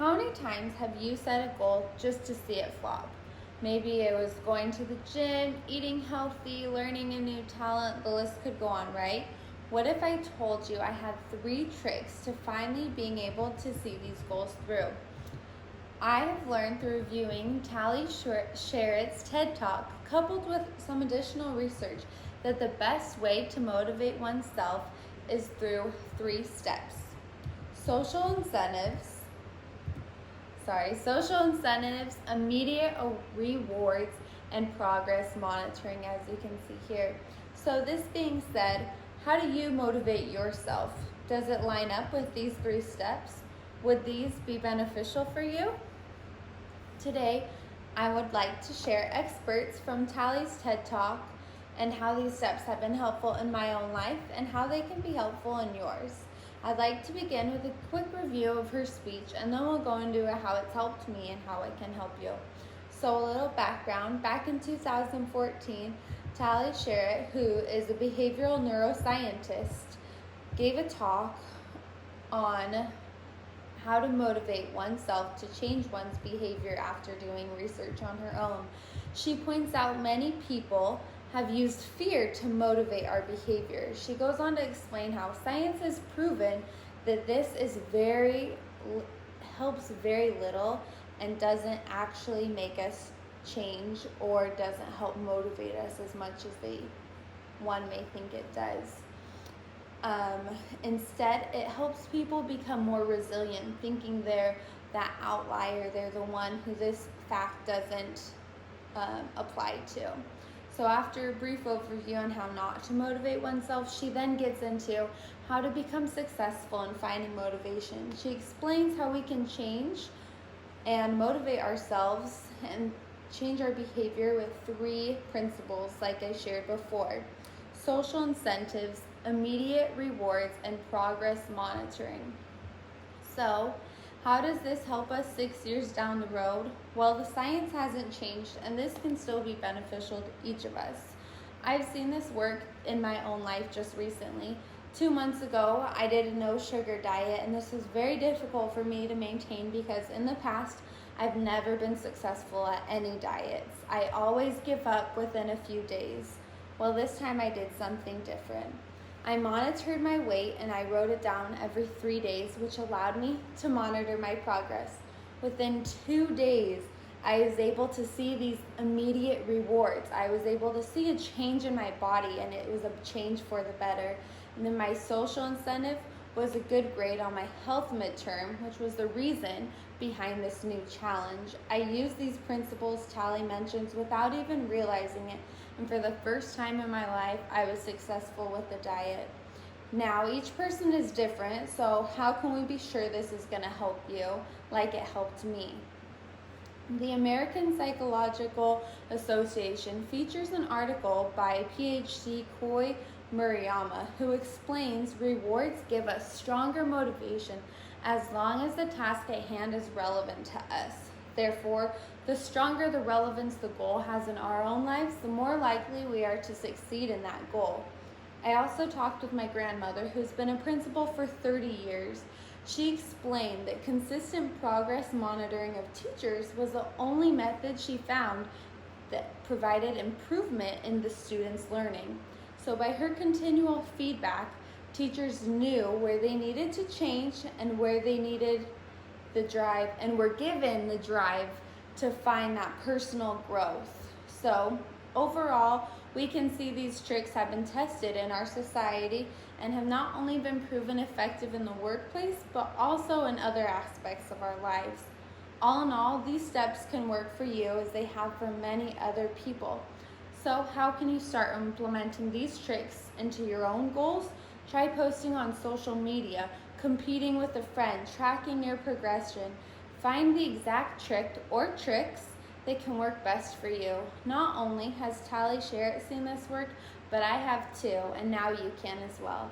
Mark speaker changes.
Speaker 1: How many times have you set a goal just to see it flop? Maybe it was going to the gym, eating healthy, learning a new talent, the list could go on, right? What if I told you I had 3 tricks to finally being able to see these goals through? I have learned through reviewing Tali Sharrett's TED Talk, coupled with some additional research, that the best way to motivate oneself is through 3 steps. Social incentives, immediate rewards, and progress monitoring, as you can see here. So this being said, how do you motivate yourself? Does it line up with these 3 steps? Would these be beneficial for you? Today, I would like to share experts from Tali's TED Talk and how these steps have been helpful in my own life and how they can be helpful in yours. I'd like to begin with a quick review of her speech, and then we'll go into how it's helped me and how it can help you. So a little background. Back in 2014, Tali Sharrett, who is a behavioral neuroscientist, gave a talk on how to motivate oneself to change one's behavior after doing research on her own. She points out many people have used fear to motivate our behavior. She goes on to explain how science has proven that this helps very little and doesn't actually make us change or doesn't help motivate us as much as one may think it does. Instead, it helps people become more resilient, thinking they're that outlier, they're the one who this fact doesn't apply to. So after a brief overview on how not to motivate oneself, she then gets into how to become successful in finding motivation. She explains how we can change and motivate ourselves and change our behavior with 3 principles like I shared before: social incentives, immediate rewards, and progress monitoring. So, how does this help us 6 years down the road? Well, the science hasn't changed, and this can still be beneficial to each of us. I've seen this work in my own life just recently. 2 months ago, I did a no sugar diet, and this was very difficult for me to maintain because in the past, I've never been successful at any diets. I always give up within a few days. Well, this time I did something different. I monitored my weight and I wrote it down every 3 days, which allowed me to monitor my progress. Within 2 days, I was able to see these immediate rewards. I was able to see a change in my body, and it was a change for the better. And then my social incentive was a good grade on my health midterm, which was the reason behind this new challenge. I used these principles Tali mentions without even realizing it, and for the first time in my life, I was successful with the diet. Now, each person is different, so how can we be sure this is going to help you like it helped me? The American Psychological Association features an article by PhD Koi Murayama, who explains rewards give us stronger motivation as long as the task at hand is relevant to us. Therefore, the stronger the relevance the goal has in our own lives, the more likely we are to succeed in that goal. I also talked with my grandmother, who's been a principal for 30 years. She explained that consistent progress monitoring of teachers was the only method she found that provided improvement in the students' learning. So by her continual feedback, teachers knew where they needed to change and where they needed the drive, and were given the drive to find that personal growth. So overall, we can see these tricks have been tested in our society and have not only been proven effective in the workplace, but also in other aspects of our lives. All in all, these steps can work for you as they have for many other people. So how can you start implementing these tricks into your own goals? Try posting on social media, competing with a friend, tracking your progression. Find the exact trick or tricks that can work best for you. Not only has Tali Sharrett seen this work, but I have too, and now you can as well.